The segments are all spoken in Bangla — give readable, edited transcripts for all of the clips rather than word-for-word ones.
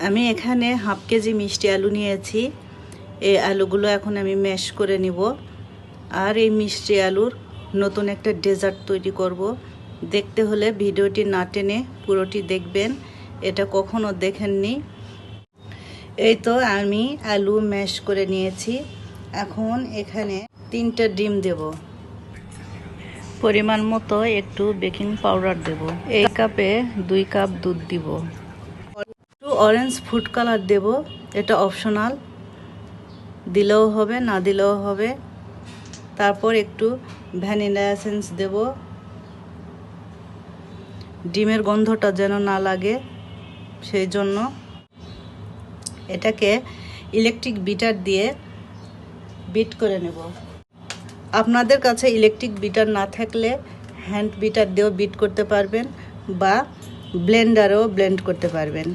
আমি এখানে হাফ কেজি মিষ্টি আলু নিয়েছি। এই আলুগুলো এখন আমি ম্যাশ করে নিব। আর এই মিষ্টি আলুর নতুন একটা ডেজার্ট তৈরি করব। দেখতে হলে ভিডিওটি না টেনে পুরোটি দেখবেন, এটা কখনো দেখেননি। এই তো আমি আলু ম্যাশ করে নিয়েছি। এখন এখানে 3টা ডিম দেব। পরিমাণ মতো একটু বেকিং পাউডার দেব। এই কাপে 2 কাপ দুধ দিব। একটু অরেঞ্জ ফুড কালার দেব, এটা অপশনাল, দিলেও হবে না দিলেও হবে। তারপর একটু ভ্যানিলা এসেন্স দেব, ডিমের গন্ধটা যেন না লাগে সেই জন্য। এটাকে ইলেকট্রিক বিটার দিয়ে বিট করে নেব। আপনাদের কাছে ইলেকট্রিক বিটার না থাকলে হ্যান্ড বিটার দিয়েও বিট করতে পারবেন বা ব্লেন্ডারেও ব্লেন্ড করতে পারবেন।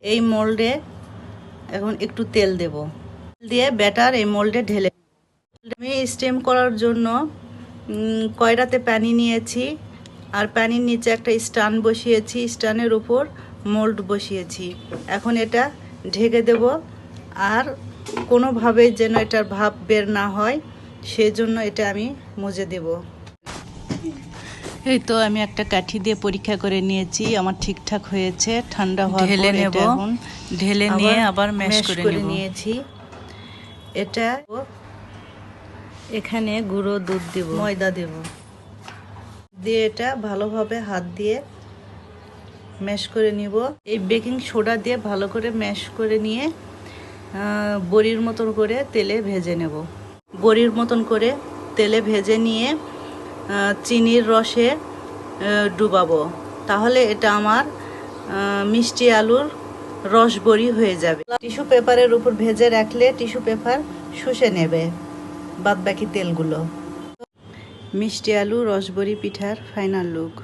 এই মোল্ডে এখন একটু তেল দেব, দিয়ে ব্যাটার এই মোল্ডে ঢেলে। আমি স্টিম করার জন্য কয়রাতে পানি নিয়েছি, আর পানির নিচে একটা স্ট্যান্ড বসিয়েছি, স্ট্যান্ডের উপর মোল্ড বসিয়েছি। এখন এটা ঢেকে দেব, আর কোনোভাবেই যেন এটার ভাপ বের না হয় সেই জন্য এটা আমি মুজে দেব। এই তো আমি একটা কাঠি দিয়ে পরীক্ষা করে নিয়েছি, আমার ঠিকঠাক হয়েছে। ঠান্ডা হওয়ার পর এটা এখন ঢেলে নিয়ে আবার ম্যাশ করে নিয়েছি। এটা এখানে গুঁড়ো দুধ দেব, ময়দা দেব, দিয়ে এটা ভালোভাবে হাত দিয়ে ম্যাশ করে নিব। এই বেকিং সোডা দিয়ে ভালো করে ম্যাশ করে নিয়ে বড়ির মতন করে তেলে ভেজে নেব। বড়ির মতন করে তেলে ভেজে নিয়ে চিনির রসে ডুবাবো। তাহলে এটা আমার মিষ্টি আলুর রস বড়ি হয়ে যাবে। টিস্যু পেপারের উপর ভেজে রাখলে টিস্যু পেপার শুষে নেবে বাদ বাকি তেলগুলো। মিষ্টি আলু রসবড়ি পিঠার ফাইনাল লুক।